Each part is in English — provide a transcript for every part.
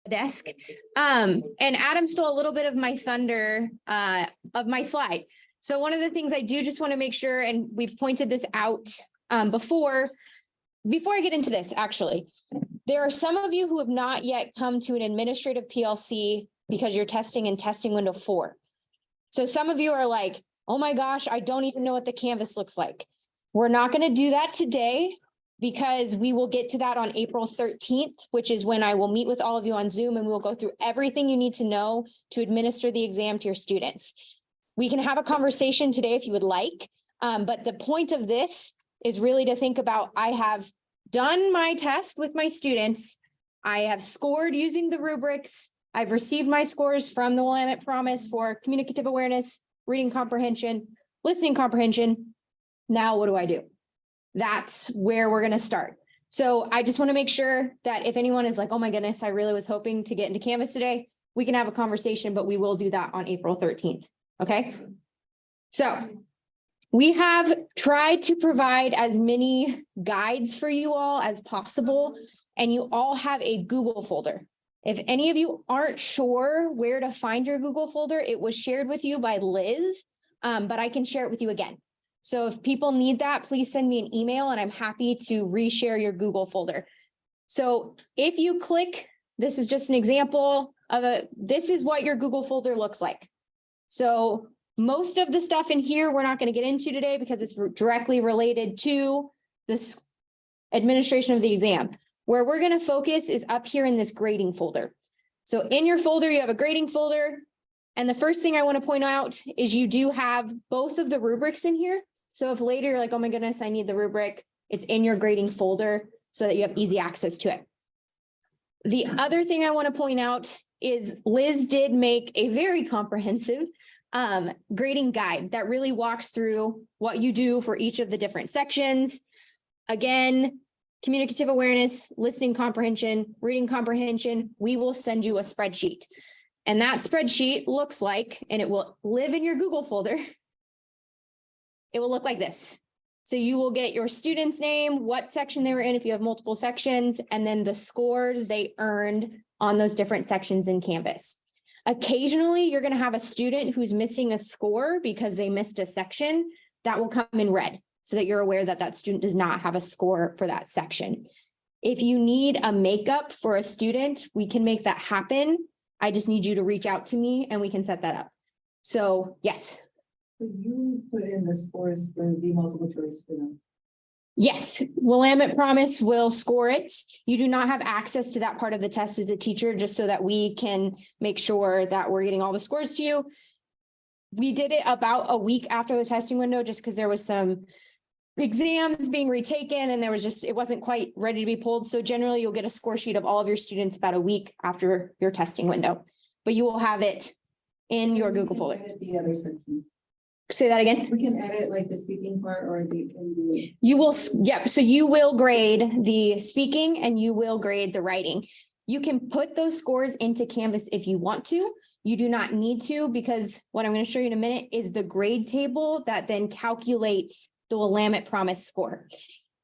desk. And Adam stole a little bit of my thunder of my slide. So one of the things I do just want to make sure, and we've pointed this out before I get into this, actually, there are some of you who have not yet come to an administrative PLC because you're testing in testing window 4. So some of you are like, oh my gosh, I don't even know what the canvas looks like. We're not going to do that today because we will get to that on April 13th, which is when I will meet with all of you on Zoom and we'll go through everything you need to know to administer the exam to your students. We can have a conversation today if you would like, but the point of this is really to think about, I have done my test with my students. I have scored using the rubrics. I've received my scores from the Willamette Promise for communicative awareness, reading comprehension, listening comprehension. Now, what do I do? That's where we're going to start. So I just want to make sure that if anyone is like, oh my goodness, I really was hoping to get into Canvas today, we can have a conversation, but we will do that on April 13th. Okay. So we have tried to provide as many guides for you all as possible, and you all have a Google folder. If any of you aren't sure where to find your Google folder, it was shared with you by Liz, but I can share it with you again. So if people need that, please send me an email and I'm happy to reshare your Google folder. So if you click, this is just an example of this is what your Google folder looks like. So most of the stuff in here, we're not going to get into today because it's directly related to this administration of the exam. Where we're going to focus is up here in this grading folder. So in your folder, you have a grading folder. And the first thing I want to point out is you do have both of the rubrics in here. So if later you're like, oh my goodness, I need the rubric, it's in your grading folder so that you have easy access to it. The other thing I want to point out is Liz did make a very comprehensive grading guide that really walks through what you do for each of the different sections. Again, communicative awareness, listening comprehension, reading comprehension, we will send you a spreadsheet. And that spreadsheet looks like, and it will live in your Google folder, it will look like this. So you will get your student's name, what section they were in if you have multiple sections, and then the scores they earned on those different sections in Canvas. Occasionally, you're going to have a student who's missing a score because they missed a section. That will come in red so that you're aware that that student does not have a score for that section. If you need a makeup for a student, we can make that happen. I just need you to reach out to me and we can set that up. So yes. Could you put in the scores for the multiple choice for them? Yes, Willamette Promise will score it. You do not have access to that part of the test as a teacher, just so that we can make sure that we're getting all the scores to you. We did it about a week after the testing window, just because there was some exams being retaken and there was just, it wasn't quite ready to be pulled. So generally you'll get a score sheet of all of your students about a week after your testing window, but you will have it in your Google folder. The other section. Say that again. We can edit like the speaking part, or you will. Yep. So you will grade the speaking and you will grade the writing. You can put those scores into Canvas if you want to. You do not need to, because what I'm going to show you in a minute is the grade table that then calculates the Willamette Promise score.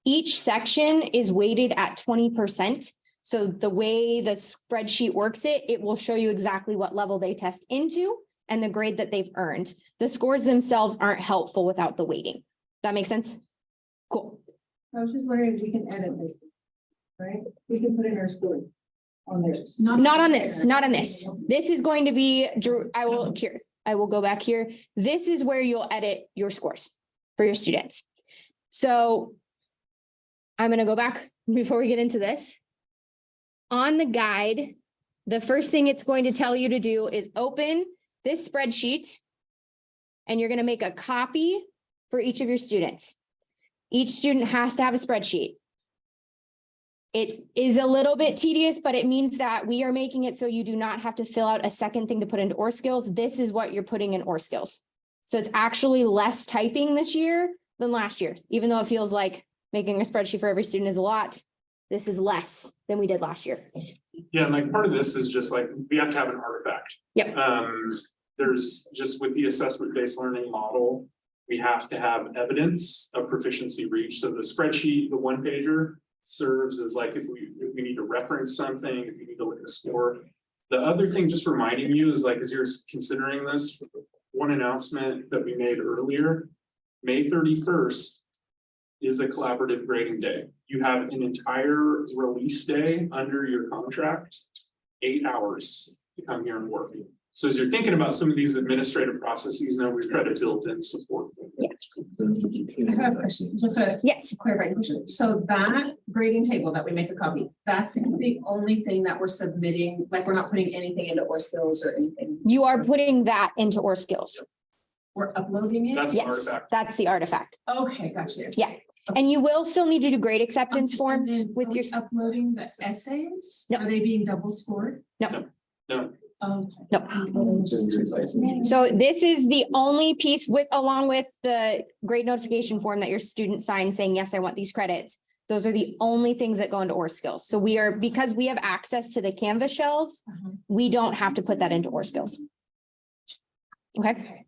Each section is weighted at 20%. So the way the spreadsheet works it will show you exactly what level they test into and the grade that they've earned. The scores themselves aren't helpful without the weighting. That makes sense? Cool. I was just wondering if we can edit this, right? We can put in our score on this. Not on this, not on this. This is going to be, I will go back here. This is where you'll edit your scores for your students. So I'm going to go back before we get into this. On the guide, the first thing it's going to tell you to do is open this spreadsheet, and you're going to make a copy for each of your students. Each student has to have a spreadsheet. It is a little bit tedious, but it means that we are making it so you do not have to fill out a second thing to put into OR skills. This is what you're putting in OR skills. So it's actually less typing this year than last year, even though it feels like making a spreadsheet for every student is a lot. This is less than we did last year. Yeah, and like part of this is just like we have to have an artifact. Yep. There's just with the assessment-based learning model, we have to have evidence of proficiency reach. So the spreadsheet, the one pager, serves as like if we need to reference something, if you need to look perfect score. The other thing, just reminding you, is like, as you're considering this, one announcement that we made earlier, May 31st is a collaborative grading day. You have an entire release day under your contract, 8 hours to come here and work. So as you're thinking about some of these administrative processes, now we've tried to build in support. I have a question, just a Yes, clarifying question. So that grading table that we make a copy, that's the only thing that we're submitting, like we're not putting anything into or skills or anything. you are putting that into or skills. We're uploading it? That's the Yes, artifact. that's the artifact. Okay, gotcha. Yeah. And you will still need to do grade acceptance forms And then with are your, we uploading the essays? No. Are they being double scored? No, Okay. no. So this is the only piece with, along with the grade notification form that your student signs saying, yes, I want these credits. Those are the only things that go into or skills. So we are, because we have access to the Canvas shells, we don't have to put that into or skills. Okay.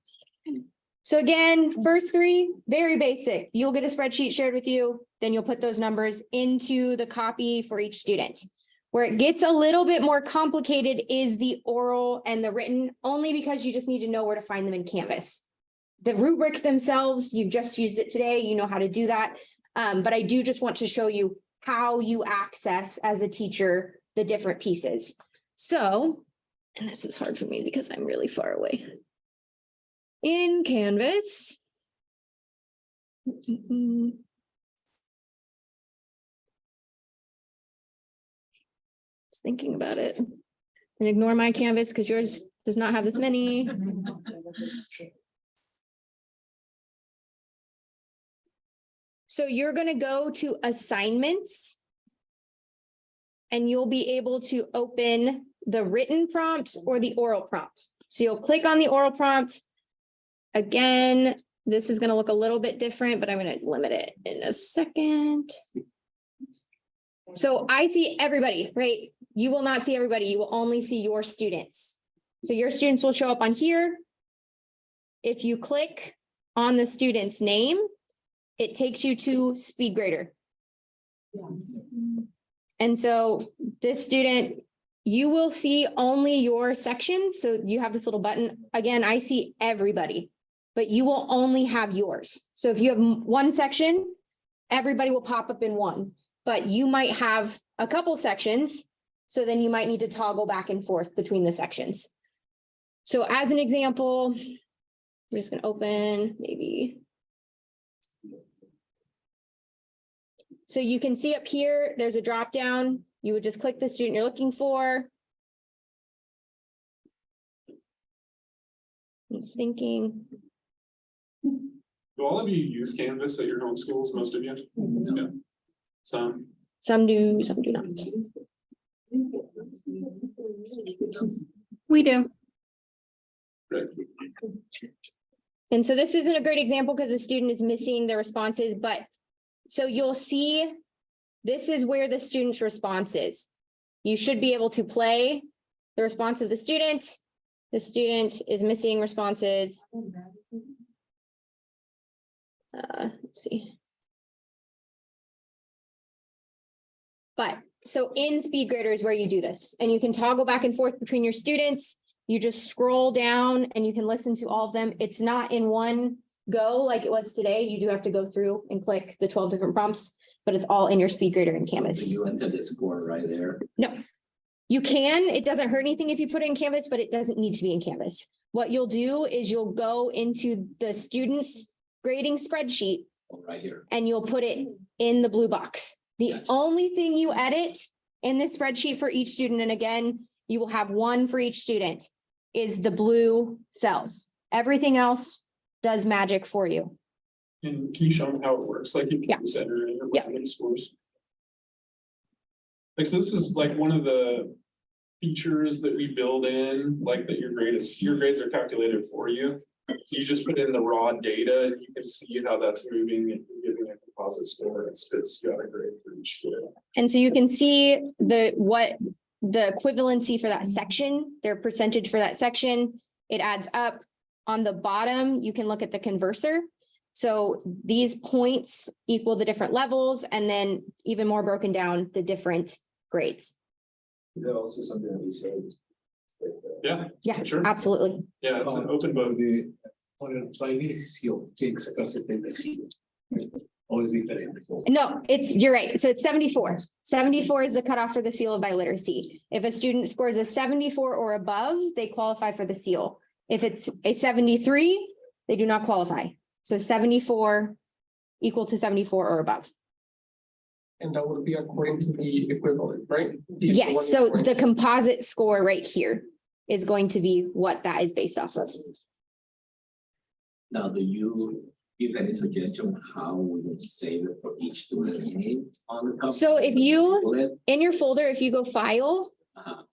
So again, first three, very basic. You'll get a spreadsheet shared with you, then you'll put those numbers into the copy for each student. Where it gets a little bit more complicated is the oral and the written, only because you just need to know where to find them in Canvas. The rubric themselves, you've just used it today, you know how to do that. But I do just want to show you how you access as a teacher the different pieces. So, and this is hard for me because I'm really far away. In Canvas. Just thinking about it. And ignore my Canvas because yours does not have this many. So you're going to go to assignments. And you'll be able to open the written prompt or the oral prompt. So you'll click on the oral prompt. Again, this is going to look a little bit different, but I'm going to limit it in a second. So I see everybody, right? You will not see everybody. You will only see your students. So your students will show up on here. If you click on the student's name, it takes you to SpeedGrader. And so this student, you will see only your sections. So you have this little button. Again, I see everybody, but you will only have yours. So if you have one section, everybody will pop up in one, but you might have a couple sections. So then you might need to toggle back and forth between the sections. So as an example, I'm just going to open maybe. So you can see up here, there's a drop down. You would just click the student you're looking for. It's thinking. Do all of you use Canvas at your home schools, most of you? Yeah. Some do, some do not. We do. And so this isn't a great example because the student is missing the responses, but so you'll see this is where the student's response is. You should be able to play the response of the student. The student is missing responses. Let's see. But so in SpeedGrader is where you do this, and you can toggle back and forth between your students. You just scroll down and you can listen to all of them. It's not in one go like it was today. You do have to go through and click the 12 different prompts, but it's all in your SpeedGrader in Canvas. You enter the score right there. No, you can. It doesn't hurt anything if you put it in Canvas, but it doesn't need to be in Canvas. What you'll do is you'll go into the student's grading spreadsheet Right here. and you'll put it in the blue box. The Gotcha. only thing you edit in this spreadsheet for each student, and again, you will have one for each student, is the blue cells. Everything else does magic for you. And can you show them how it works? Like you Yeah. can center in your Yeah. ranking scores. Like, so this is like one of the features that we build in, like that your grades are calculated for you. So you just put in the raw data and you can see how that's moving and giving a composite score and spits you out a grade for each grade. And so you can see what the equivalency for that section, their percentage for that section, it adds up. On the bottom, you can look at the conversor. So these points equal the different levels, and then even more broken down, the different grades. Is that also something that we say? Yeah, Yeah, sure. absolutely. Yeah, it's an open vote. Or is it different? No, you're right. So it's 74. 74 is the cutoff for the seal of biliteracy. If a student scores a 74 or above, they qualify for the seal. If it's a 73, they do not qualify. So 74 equal to 74 or above. And that would be according to the equivalent, right? Yes, so the composite score right here is going to be what that is based off of. Now, do you give any suggestion how we would save it for each student name on the top? So if you, in your folder, if you go file,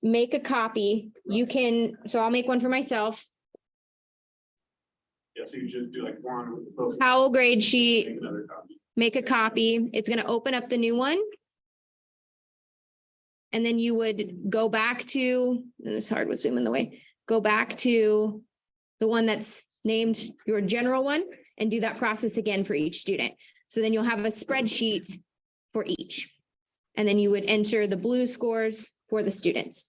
make a copy, you can, so I'll make one for myself. Yeah, so you just do like one with the post. Powell grade sheet, Make another copy. make a copy. It's gonna open up the new one. And then you would go back to, and it's hard with Zoom in the way, go back to the one that's named your general one and do that process again for each student. So then you'll have a spreadsheet for each. And then you would enter the blue scores for the students.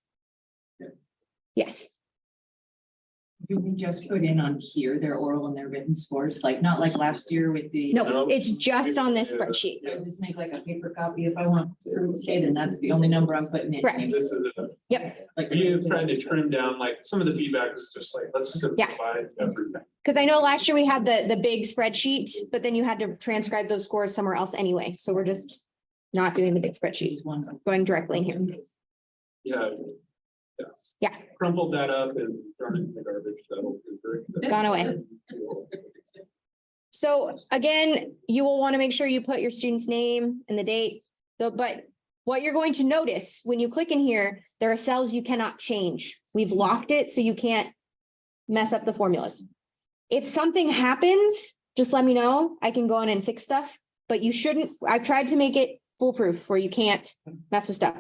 Yes. Do we just put in on here their oral and their written scores, like not like last year with the? No, it's just on this spreadsheet. I just make like a paper copy if I want to, okay, then that's the only number I'm putting in. Correct. This is a, Yep. Like. we have tried to trim down, like, some of the feedback is just like, let's simplify everything. Because I know last year we had the big spreadsheet, but then you had to transcribe those scores somewhere else anyway. So we're just not doing the big spreadsheet, Choose one. going directly in here. Yeah. Yeah. Crumpled that up and thrown it in the garbage. That'll be very. Gone away. So again, you will want to make sure you put your student's name and the date, though, but what you're going to notice when you click in here, there are cells you cannot change. We've locked it so you can't mess up the formulas. If something happens, just let me know. I can go in and fix stuff, but you shouldn't. I've tried to make it foolproof where you can't mess with stuff.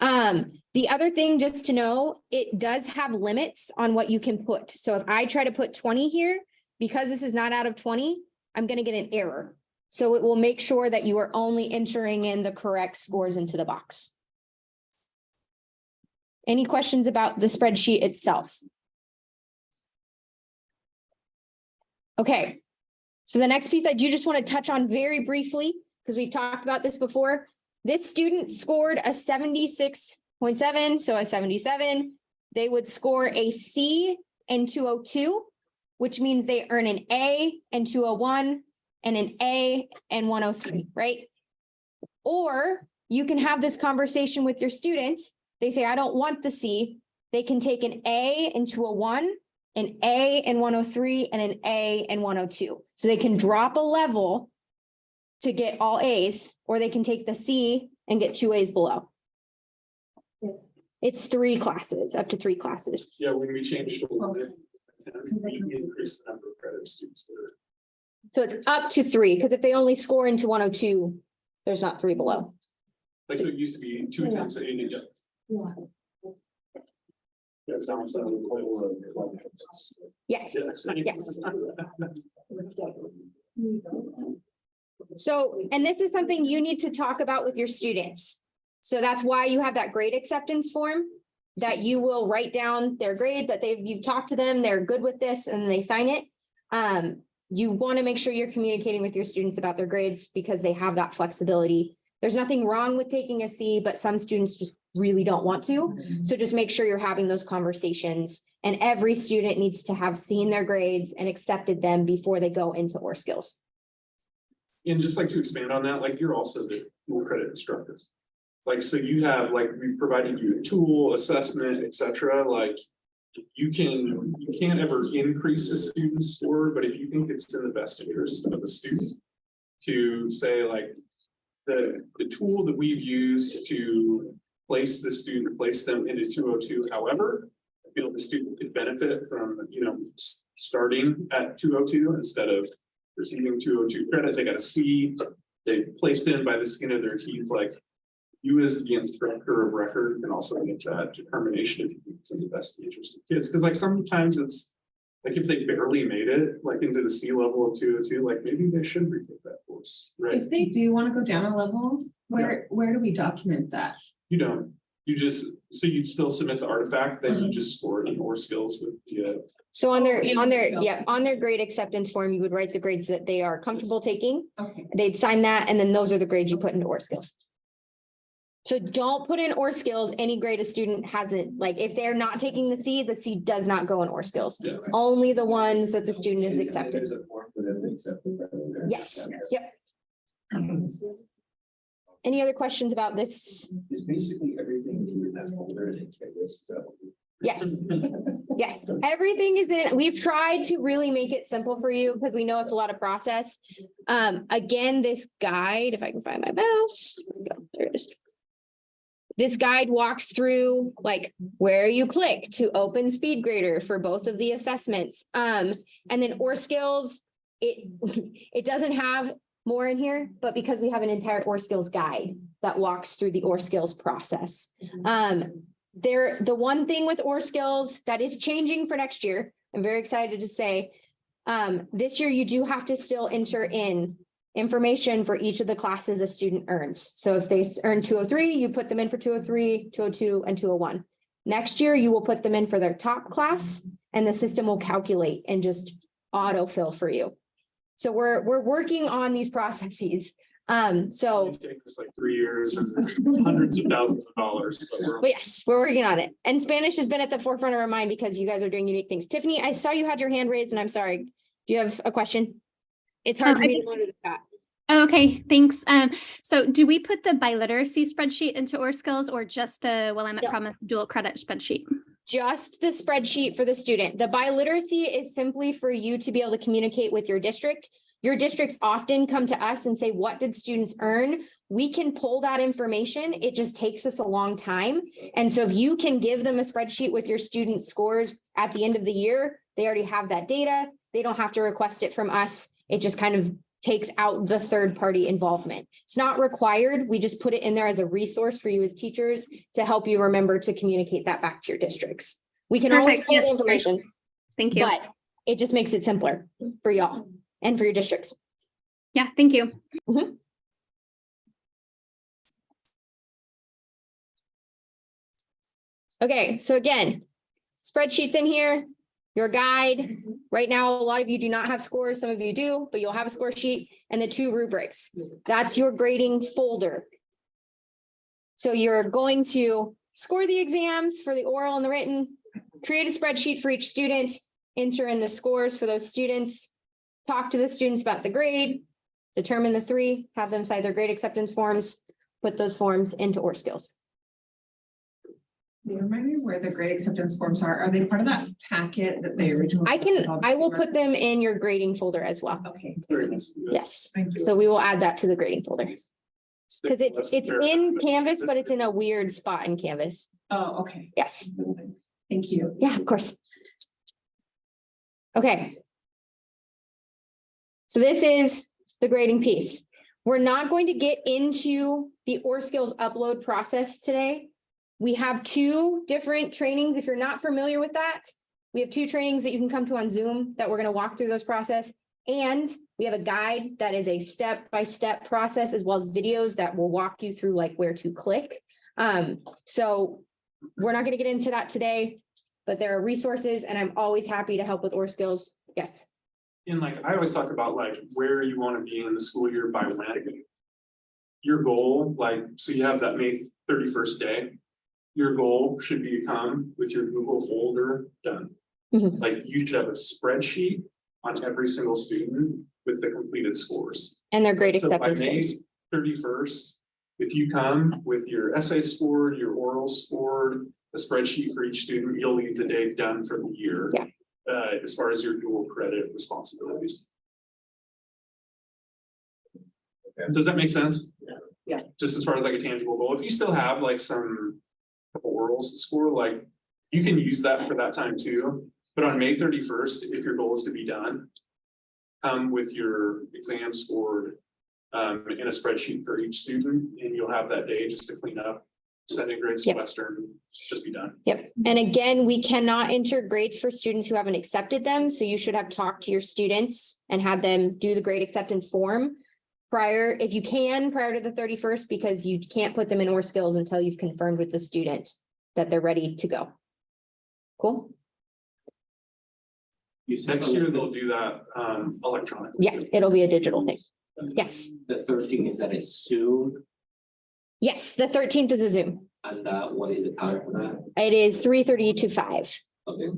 The other thing just to know, it does have limits on what you can put. So if I try to put 20 here, because this is not out of 20, I'm going to get an error. So it will make sure that you are only entering in the correct scores into the box. Any questions about the spreadsheet itself? Okay, so the next piece I do just want to touch on very briefly, because we've talked about this before. This student scored a 76.7, so a 77. They would score a C in 202, which means they earn an A in 201 and an A in 103, right? Or you can have this conversation with your students. They say, I don't want the C. They can take an A in 201, an A in 103, and an A in 102. So they can drop a level to get all A's, or they can take the C and get 2 A's below. It's 3 classes, up to 3 classes. Yeah, when we changed to 1, we increased the number of credit students. So it's up to 3, because if they only score into 102, there's not 3 below. Like, so it used to be 2 attempts at 80. Yeah, it's now instead of 12. Yes, Yeah. yes. So, and this is something you need to talk about with your students. So that's why you have that grade acceptance form that you will write down their grade that you've talked to them, they're good with this, and they sign it. You want to make sure you're communicating with your students about their grades because they have that flexibility. There's nothing wrong with taking a C, but some students just really don't want to. So just make sure you're having those conversations, and every student needs to have seen their grades and accepted them before they go into OR skills. And just like to expand on that, like, you're also the dual credit instructors. Like, so you have, like, we provided you a tool, assessment, et cetera, like, you can't ever increase a student's score, but if you think it's in the best interest of the student to say, like, the tool that we've used to place the student, place them into 202, however, I feel the student could benefit from, starting at 202 instead of receiving 202 credit. They got a C, they placed in by the skin of their teeth. Like, you as the instructor of record can also get that determination if it's in the best interest of kids. Because, like, sometimes it's like if they barely made it like into the C level of 202, like maybe they should retake that course, right? If they do want to go down a level, where do we document that? You don't. So you'd still submit the artifact, then you just score it in or skills with the, So on their, Okay. yeah, on their grade acceptance form, you would write the grades that they are comfortable taking. Okay, They'd sign that, and then those are the grades you put into or skills. So don't put in or skills any grade a student hasn't, like, if they're not taking the C does not go in or skills. Yeah. Only the ones that the student is accepted. There's a form for them to accept it. Yes, yep. Any other questions about this? It's basically everything in that folder and it's so. Yes, yes, everything is in, we've tried to really make it simple for you because we know it's a lot of process. Again, this guide, if I can find my mouse, there it is. This guide walks through like where you click to open speed grader for both of the assessments. And then or skills, it doesn't have more in here, but because we have an entire or skills guide that walks through the or skills process. The one thing with or skills that is changing for next year, I'm very excited to say, this year you do have to still enter in information for each of the classes a student earns. So if they earn 203, you put them in for 203, 202, and 201. Next year, you will put them in for their top class and the system will calculate and just autofill for you. So we're working on these processes. So it takes us like 3 years and hundreds of thousands of dollars, but yes, we're working on it. And Spanish has been at the forefront of our mind because you guys are doing unique things. Tiffany, I saw you had your hand raised and I'm sorry. Do you have a question? It's hard for me to monitor the chat. Okay, thanks. So do we put the biliteracy spreadsheet into or skills or just the Willamette No. Promise dual credit spreadsheet? Just the spreadsheet for the student. The biliteracy is simply for you to be able to communicate with your district. Your districts often come to us and say, what did students earn? We can pull that information. It just takes us a long time. And so if you can give them a spreadsheet with your student scores at the end of the year, they already have that data. They don't have to request it from us. It just kind of takes out the third party involvement. It's not required. We just put it in there as a resource for you as teachers to help you remember to communicate that back to your districts. We can always Perfect. pull the Yes. information, Thank you. but it just makes it simpler for y'all and for your districts. Yeah, thank you. Okay, so again, spreadsheets in here, your guide. Right now, a lot of you do not have scores, some of you do, but you'll have a score sheet and the 2 rubrics. That's your grading folder. So you're going to score the exams for the oral and the written, create a spreadsheet for each student, enter in the scores for those students, talk to the students about the grade, determine the 3, have them sign their grade acceptance forms, put those forms into or skills. Can you remind me where the grade acceptance forms are? Are they part of that packet that they originally? I will put them in your grading folder as well. Okay. very nice. Yes, Thank you. so we will add that to the grading folder. Because it's fair, in but- Canvas, but it's in a weird spot in Canvas. Oh, okay. Yes, Thank you. yeah, of course. Okay. So this is the grading piece. We're not going to get into the or skills upload process today. We have 2 different trainings. If you're not familiar with that, we have 2 trainings that you can come to on Zoom that we're going to walk through those process. And we have a guide that is a step-by-step process, as well as videos that will walk you through like where to click. So we're not going to get into that today, but there are resources and I'm always happy to help with or skills. Yes. And like, I always talk about like where you want to be in the school year by when. Your goal, like, so you have that May 31st day. Your goal should become with your Google folder done. Mhm. Like you should have a spreadsheet on every single student with the completed scores. And their grade So by acceptance May forms. 31st, if you come with your essay scored, your oral scored, a spreadsheet for each student, you'll leave the day done for the year. Yeah. As far as your dual credit responsibilities. Does that make sense? Yeah. Just as far as like a tangible goal, if you still have like some couple orals to score, like you can use that for that time too. But on May 31st, if your goal is to be done, come with your exam scored in a spreadsheet for each student, and you'll have that day just to clean up, send in grades to Yep. Western, just be done. Yep. And again, we cannot enter grades for students who haven't accepted them. So you should have talked to your students and had them do the grade acceptance form. prior, if you can, prior to the 31st, because you can't put them in or skills until you've confirmed with the student that they're ready to go. Cool. You said Next year, they'll do that electronically. Yeah, it'll be a digital thing. Yes. the 13th is that a Zoom, Yes, the 13th is a Zoom. and what is the time for that? It is 3:30 to 5. Okay.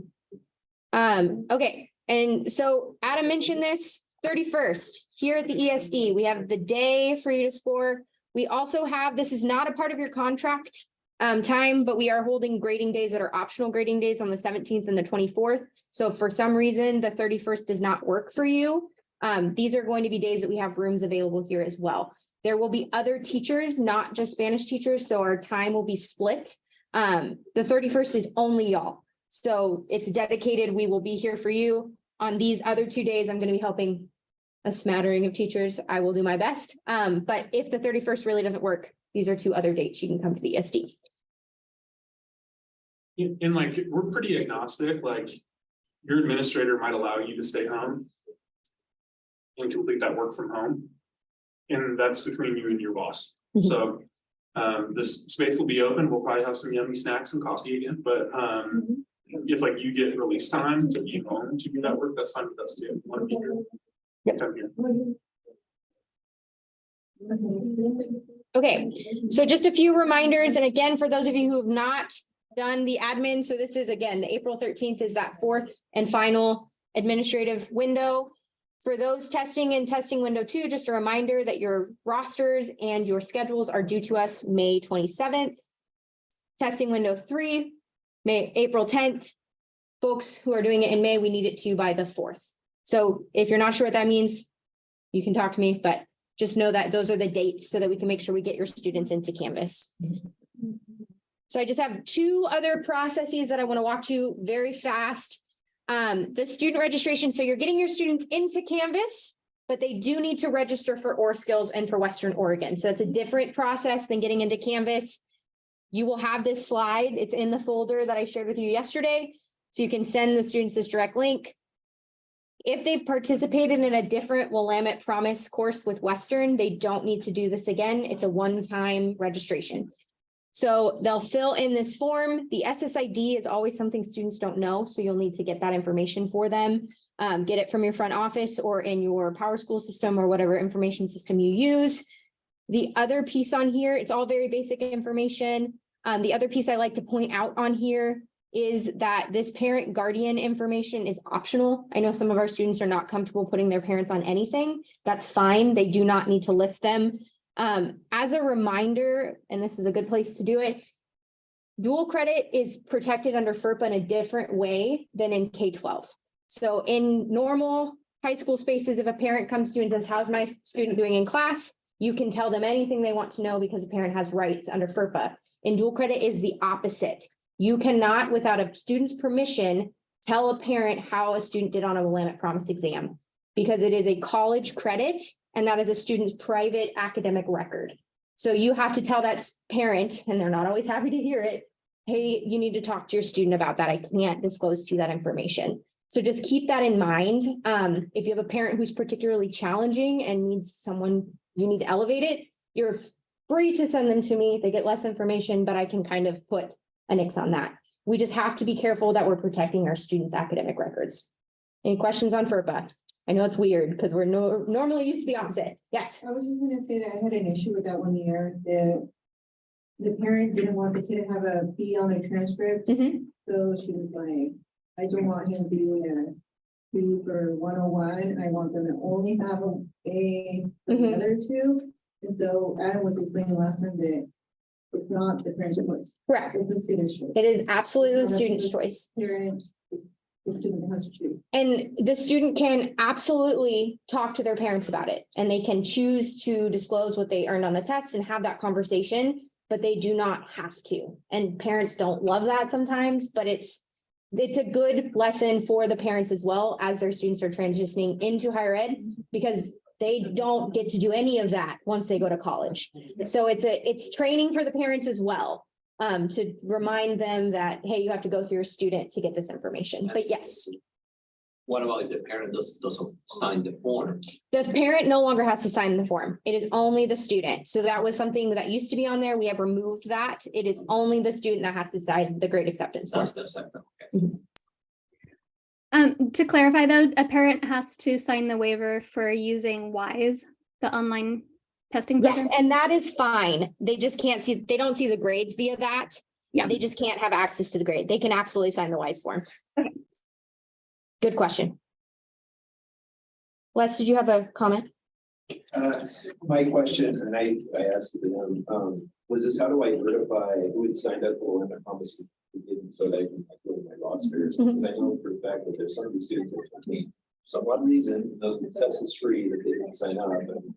Okay, and so Adam mentioned this 31st here at the ESD, we have the day for you to score. We also have, this is not a part of your contract time, but we are holding grading days that are optional grading days on the 17th and the 24th. So if for some reason the 31st does not work for you, these are going to be days that we have rooms available here as well. There will be other teachers, not just Spanish teachers, so our time will be split. The 31st is only y'all. So it's dedicated. We will be here for you. On these other 2 days, I'm going to be helping a smattering of teachers. I will do my best. But if the 31st really doesn't work, these are 2 other dates you can come to the ESD. And like, we're pretty agnostic, like your administrator might allow you to stay home and complete that work from home. And that's between you and your boss. Mhm. So this space will be open. We'll probably have some yummy snacks and coffee again, but if like you get release time to be home to do that work, that's fine with us too. Want to be here? Yep. Come here. Okay, so just a few reminders. And again, for those of you who have not done the admin, so this is again, the April 13th is that 4th and final administrative window. For those testing and testing window 2, just a reminder that your rosters and your schedules are due to us May 27th. Testing window 3, April 10th. Folks who are doing it in May, we need it to you by the 4th. So if you're not sure what that means, you can talk to me, but just know that those are the dates so that we can make sure we get your students into Canvas. So I just have 2 other processes that I want to walk to very fast. The student registration, so you're getting your students into Canvas, but they do need to register for OR Skills and for Western Oregon. So that's a different process than getting into Canvas. You will have this slide. It's in the folder that I shared with you yesterday. So you can send the students this direct link. If they've participated in a different Willamette Promise course with Western, they don't need to do this again. It's a one-time registration. So they'll fill in this form. The SSID is always something students don't know, so you'll need to get that information for them. Get it from your front office or in your PowerSchool system or whatever information system you use. The other piece on here, it's all very basic information. The other piece I like to point out on here is that this parent guardian information is optional. I know some of our students are not comfortable putting their parents on anything. That's fine. They do not need to list them. As a reminder, and this is a good place to do it, dual credit is protected under FERPA in a different way than in K-12. So in normal high school spaces, if a parent comes to you and says, how's my student doing in class? You can tell them anything they want to know because a parent has rights under FERPA. In dual credit is the opposite. You cannot, without a student's permission, tell a parent how a student did on a Willamette Promise exam because it is a college credit and that is a student's private academic record. So you have to tell that parent, and they're not always happy to hear it, hey, you need to talk to your student about that. I can't disclose to you that information. So just keep that in mind. If you have a parent who's particularly challenging and needs someone, you need to elevate it, you're free to send them to me. They get less information, but I can kind of put a nix on that. We just have to be careful that we're protecting our students' academic records. Any questions on FERPA? I know it's weird because we're normally used to the opposite. Yes. I was just gonna say that I had an issue with that one year. The parent didn't want the kid to have a B on their transcript. Mhm. So she was like, I don't want him to be doing a B for 101. I want them to only have a A for the Mhm. other 2. And so Adam was explaining last time that it's not the parent's choice. Correct. It's the student's choice. It is absolutely the student's choice. Parent, the student has to choose. And the student can absolutely talk to their parents about it. And they can choose to disclose what they earned on the test and have that conversation, but they do not have to. And parents don't love that sometimes, but it's a good lesson for the parents as well as their students are transitioning into higher ed, because they don't get to do any of that once they go to college. So it's training for the parents as well, to remind them that, hey, you have to go through your student to get this information. But yes. What about if the parent doesn't sign the form? The parent no longer has to sign the form. It is only the student. So that was something that used to be on there. We have removed that. It is only the student that has to sign the grade acceptance form. That's the second, okay. To clarify though, a parent has to sign the waiver for using WISE, the online testing Yes, program. and that is fine. They just can't see, they don't see the grades via that. Yeah. They just can't have access to the grade. They can absolutely sign the WISE form. Okay. Good question. Les, did you have a comment? My question, and I asked it to them, was this, how do I verify who had signed up for and I promise who didn't, so that I can go to my roster? Because I know for a fact that there's some of these students that told me, for some odd reason, the test is free, that they didn't sign up, and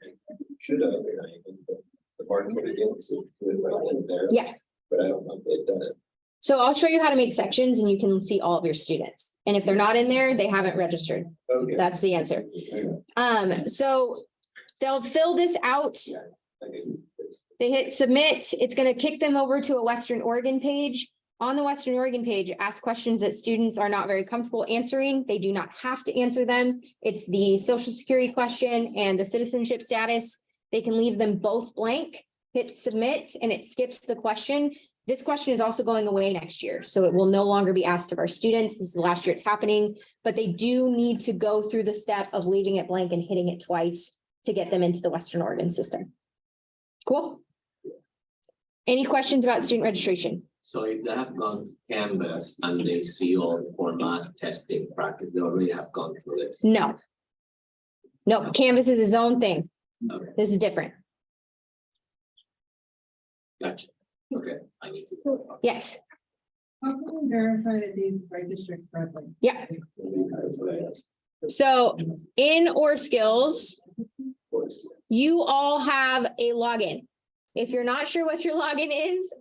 should have, and I think the barcode against it, do it right then and there. Yeah. But I don't know if they've done it. So I'll show you how to make sections and you can see all of your students. And if they're not in there, they haven't registered. Okay. That's the answer. So they'll fill this out. Okay. They hit submit. It's going to kick them over to a Western Oregon page. On the Western Oregon page, ask questions that students are not very comfortable answering. They do not have to answer them. It's the social security question and the citizenship status. They can leave them both blank, hit submit, and it skips the question. This question is also going away next year, so it will no longer be asked of our students. This is the last year it's happening, but they do need to go through the step of leaving it blank and hitting it twice to get them into the Western Oregon system. Cool. Any questions about student registration? So if they have gone to Canvas and they see all the format testing practice, they already have gone through this. No. No, Canvas is his own thing. Okay, This is different. gotcha. Okay, I need to. Yes, How can we verify that these registered correctly? yeah. That's what I asked. So in Or Skills, Of course. you all have a login. If you're not sure what your login is,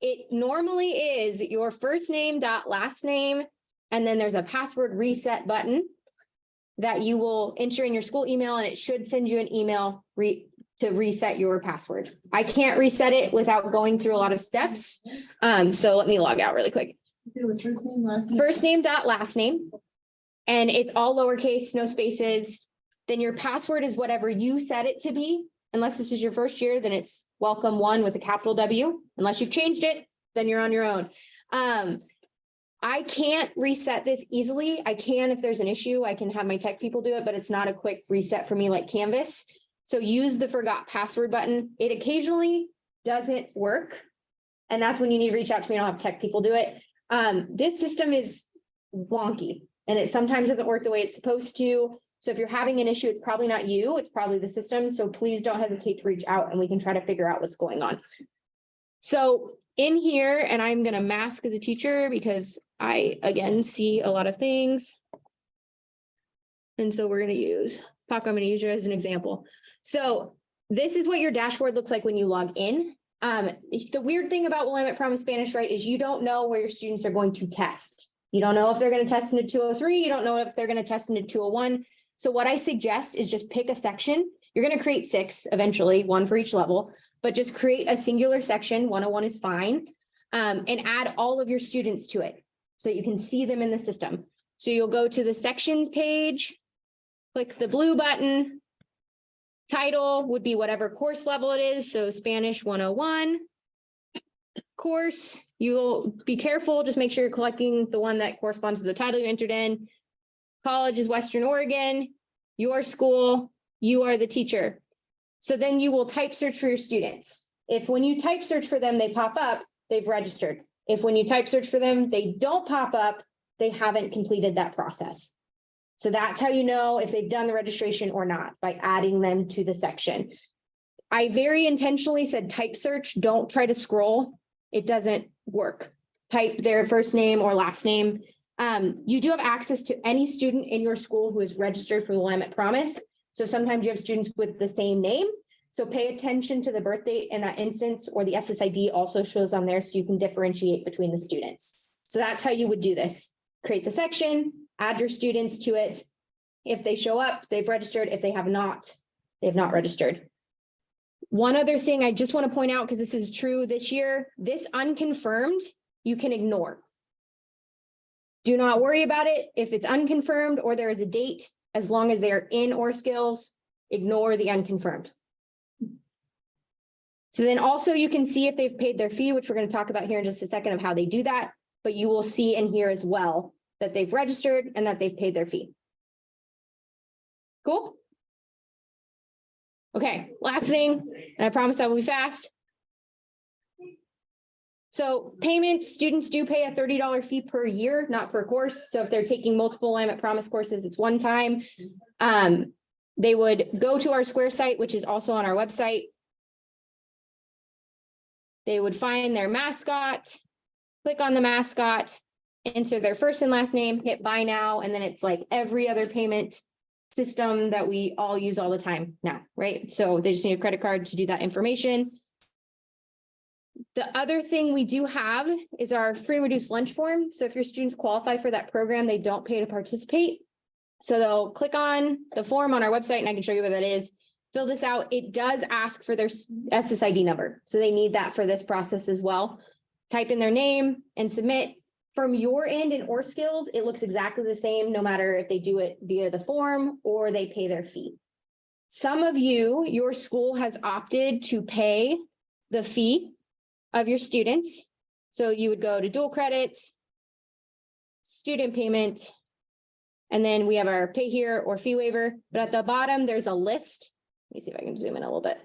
it normally is your first name dot last name, and then there's a password reset button that you will enter in your school email, and it should send you an email to reset your password. I can't reset it without going through a lot of steps. So let me log out really quick. It was first name, last name. First name dot last name. And it's all lowercase, no spaces. Then your password is whatever you set it to be. Unless this is your first year, then it's welcome one with a capital W. Unless you've changed it, then you're on your own. I can't reset this easily. I can if there's an issue. I can have my tech people do it, but it's not a quick reset for me like Canvas. So use the forgot password button. It occasionally doesn't work. And that's when you need to reach out to me. I'll have tech people do it. This system is wonky and it sometimes doesn't work the way it's supposed to. So if you're having an issue, it's probably not you, it's probably the system. So please don't hesitate to reach out and we can try to figure out what's going on. So in here, and I'm going to mask as a teacher because I, again, see a lot of things. And so we're going to use, Paco, I'm going to use you as an example. So this is what your dashboard looks like when you log in. The weird thing about Willamette Promise Spanish, right, is you don't know where your students are going to test. You don't know if they're going to test into 203. You don't know if they're going to test into 201. So what I suggest is just pick a section. You're going to create 6 eventually, 1 for each level, but just create a singular section. 101 is fine. And add all of your students to it so you can see them in the system. So you'll go to the sections page, click the blue button. Title would be whatever course level it is. So Spanish 101. Course, you'll be careful. Just make sure you're collecting the one that corresponds to the title you entered in. College is Western Oregon. Your school, you are the teacher. So then you will type search for your students. If when you type search for them, they pop up, they've registered. If when you type search for them, they don't pop up, they haven't completed that process. So that's how you know if they've done the registration or not, by adding them to the section. I very intentionally said type search, don't try to scroll. It doesn't work. Type their first name or last name. You do have access to any student in your school who is registered for the Willamette Promise. So sometimes you have students with the same name. So pay attention to the birth date in that instance, or the SSID also shows on there so you can differentiate between the students. So that's how you would do this. Create the section, add your students to it. If they show up, they've registered. If they have not, they have not registered. One other thing I just want to point out, because this is true this year, this unconfirmed, you can ignore. Do not worry about it. If it's unconfirmed or there is a date, as long as they are in or skills, ignore the unconfirmed. So then also you can see if they've paid their fee, which we're going to talk about here in just a second of how they do that, but you will see in here as well that they've registered and that they've paid their fee. Cool. Okay, last thing, and I promise I will be fast. So payment, students do pay a $30 fee per year, not per course. So if they're taking multiple Willamette Promise courses, it's one time. They would go to our Square site, which is also on our website. They would find their mascot, click on the mascot, enter their first and last name, hit buy now, and then it's like every other payment system that we all use all the time now, right? So they just need a credit card to do that information. The other thing we do have is our free and reduced lunch form. So if your students qualify for that program, they don't pay to participate. So they'll click on the form on our website, and I can show you what that is. Fill this out. It does ask for their SSID number. So they need that for this process as well. Type in their name and submit. From your end in or skills, it looks exactly the same, no matter if they do it via the form or they pay their fee. Some of you, your school has opted to pay the fee of your students. So you would go to dual credit, student payment, and then we have our pay here or fee waiver. But at the bottom, there's a list. Let me see if I can zoom in a little bit.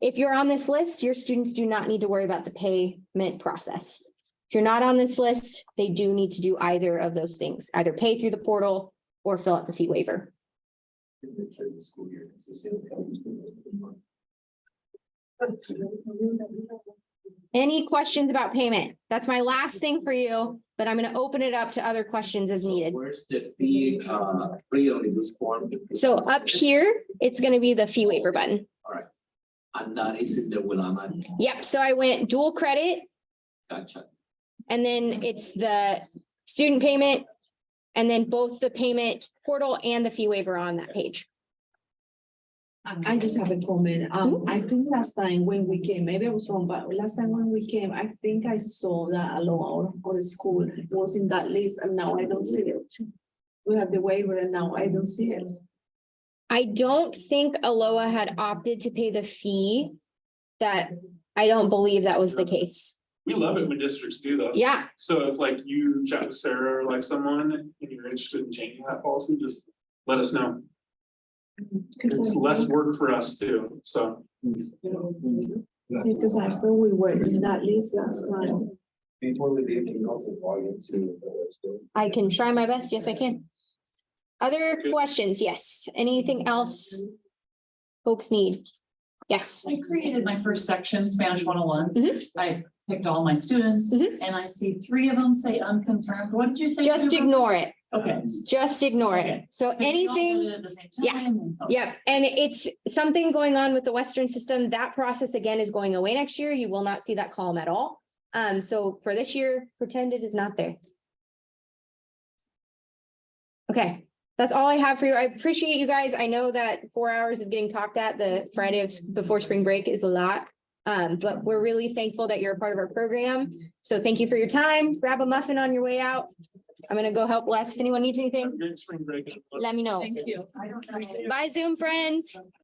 If you're on this list, your students do not need to worry about the payment process. If you're not on this list, they do need to do either of those things, either pay through the portal or fill out the fee waiver. Any questions about payment? That's my last thing for you, but I'm going to open it up to other questions as needed. Where's the fee, free only this form? So up here, it's going to be the fee waiver button. And that is in the Willamette. Yep. So I went dual credit, Gotcha. and then it's the student payment, and then both the payment portal and the fee waiver on that page. I just have a comment. I think last time when we came, maybe I was wrong, but last time when we came, I think I saw that Aloha or school was in that list, and now I don't see it. We have the waiver and now I don't see it. I don't think Aloha had opted to pay the fee. That I don't believe that was the case. We love it when districts do though. Yeah, So if like you chat with Sarah or like someone and you're interested in changing that policy, just let us know. It's less work for us too, so. Because I thought we were in that list last time. Before we leave, can you also log into the I can try my best. Yes, I can. Other questions? Yes. Anything else folks need? Yes. I created my first section, Spanish 101. Mhm. I picked all my students Mhm. and I see 3 of them say unconfirmed. What did you say? Just ignore it. Okay. Just ignore it. Okay. So Because we all did anything. it at the same Yeah. time. Okay. Yep, and it's something going on with the Western system. That process again is going away next year. You will not see that column at all. So for this year, pretend it is not there. Okay, that's all I have for you. I appreciate you guys. I know that 4 hours of getting talked at the Friday before spring break is a lot. But we're really thankful that you're a part of our program. So thank you for your time. Grab a muffin on your way out. I'm gonna go help Les if anyone needs anything. Good spring break. Let me know. Thank you. Bye Zoom friends.